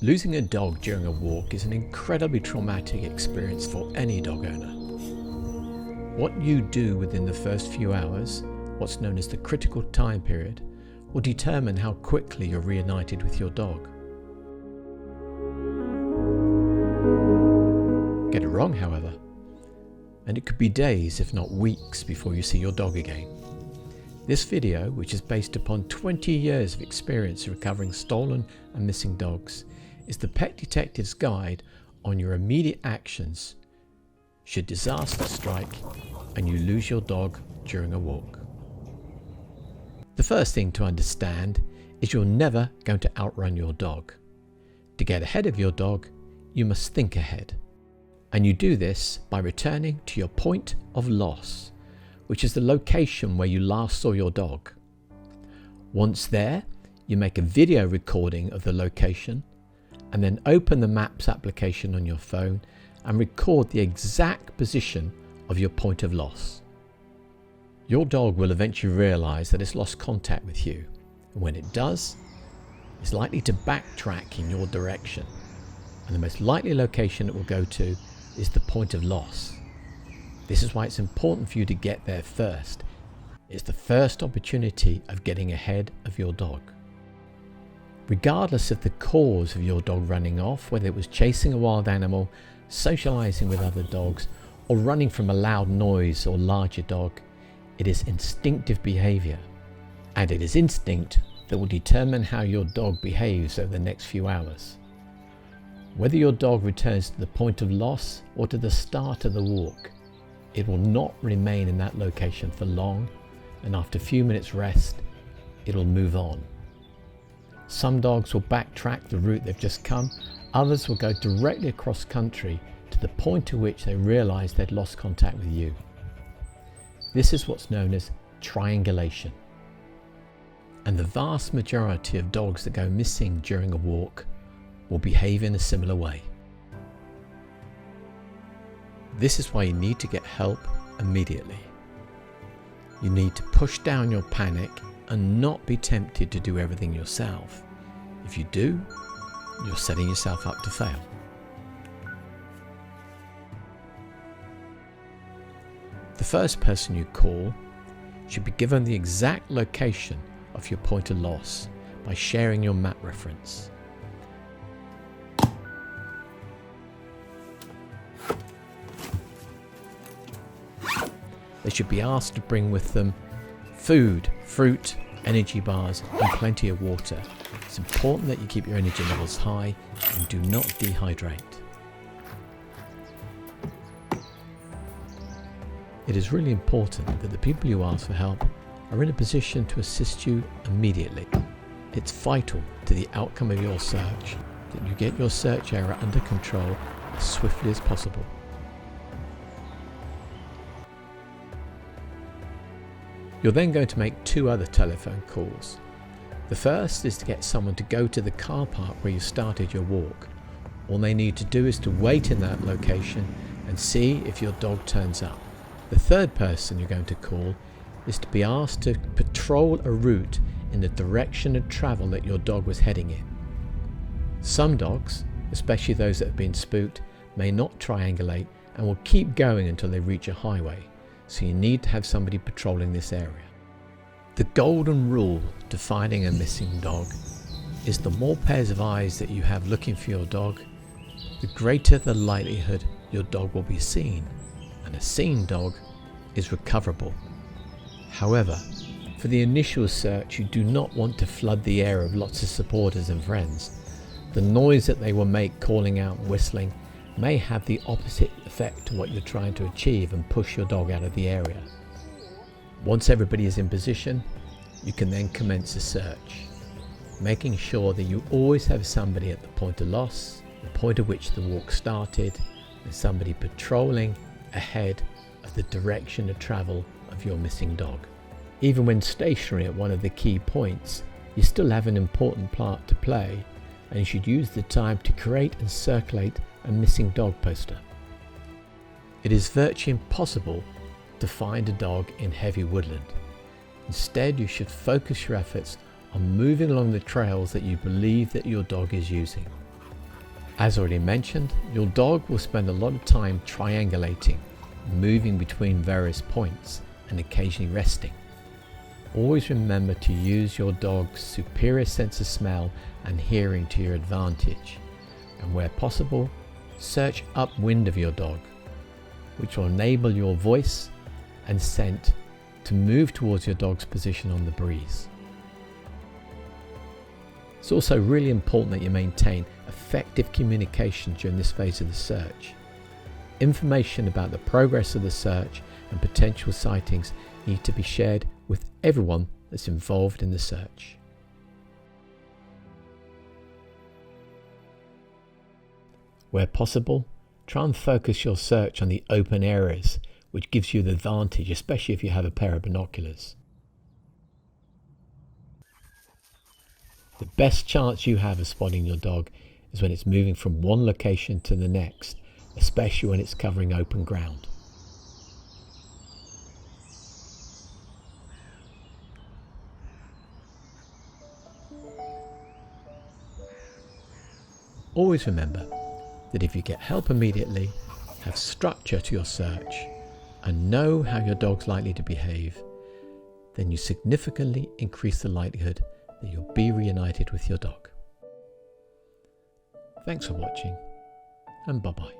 Losing a dog during a walk is an incredibly traumatic experience for any dog owner. What you do within the first few hours, what's known as the critical time period, will determine how quickly you're reunited with your dog. Get it wrong, however, and it could be days, if not weeks, before you see your dog again. This video, which is based upon 20 years of experience recovering stolen and missing dogs, is the Pet Detective's guide on your immediate actions should disaster strike and you lose your dog during a walk. The first thing to understand is you're never going to outrun your dog. To get ahead of your dog, you must think ahead. And you do this by returning to your point of loss, which is the location where you last saw your dog. Once there, you make a video recording of the location and then open the Maps application on your phone and record the exact position of your point of loss. Your dog will eventually realize that it's lost contact with you, and when it does, it's likely to backtrack in your direction, and the most likely location it will go to is the point of loss. This is why it's important for you to get there first. It's the first opportunity of getting ahead of your dog. Regardless of the cause of your dog running off, whether it was chasing a wild animal, socializing with other dogs, or running from a loud noise or larger dog, it is instinctive behavior, and it is instinct that will determine how your dog behaves over the next few hours. Whether your dog returns to the point of loss or to the start of the walk, it will not remain in that location for long, and after a few minutes rest, it will move on. Some dogs will backtrack the route they've just come, others will go directly across country to the point at which they realise they'd lost contact with you. This is what's known as triangulation. And the vast majority of dogs that go missing during a walk will behave in a similar way. This is why you need to get help immediately. You need to push down your panic and not be tempted to do everything yourself. If you do, you're setting yourself up to fail. The first person you call should be given the exact location of your point of loss by sharing your map reference. They should be asked to bring with them food, fruit, energy bars and plenty of water. It's important that you keep your energy levels high and do not dehydrate. It is really important that the people you ask for help are in a position to assist you immediately. It's vital to the outcome of your search that you get your search area under control as swiftly as possible. You're then going to make two other telephone calls. The first is to get someone to go to the car park where you started your walk. All they need to do is to wait in that location and see if your dog turns up. The third person you're going to call is to be asked to patrol a route in the direction of travel that your dog was heading in. Some dogs, especially those that have been spooked, may not triangulate and will keep going until they reach a highway. So you need to have somebody patrolling this area. The golden rule to finding a missing dog is the more pairs of eyes that you have looking for your dog, the greater the likelihood your dog will be seen, and a seen dog is recoverable. However, for the initial search, you do not want to flood the area of lots of supporters and friends. The noise that they will make calling out and whistling may have the opposite effect to what you're trying to achieve and push your dog out of the area. Once everybody is in position, you can then commence a search, making sure that you always have somebody at the point of loss, the point at which the walk started, and somebody patrolling ahead of the direction of travel of your missing dog. Even when stationary at one of the key points, you still have an important part to play, and you should use the time to create and circulate a missing dog poster. It is virtually impossible to find a dog in heavy woodland. Instead, you should focus your efforts on moving along the trails that you believe that your dog is using. As already mentioned, your dog will spend a lot of time triangulating, moving between various points and occasionally resting. Always remember to use your dog's superior sense of smell and hearing to your advantage, and where possible, search upwind of your dog, which will enable your voice and scent to move towards your dog's position on the breeze. It's also really important that you maintain effective communication during this phase of the search. Information about the progress of the search and potential sightings need to be shared with everyone that's involved in the search. Where possible, try and focus your search on the open areas, which gives you the advantage, especially if you have a pair of binoculars. The best chance you have of spotting your dog is when it's moving from one location to the next, especially when it's covering open ground. Always remember that if you get help immediately, have structure to your search, and know how your dog's likely to behave, then you significantly increase the likelihood that you'll be reunited with your dog. Thanks for watching, and bye-bye.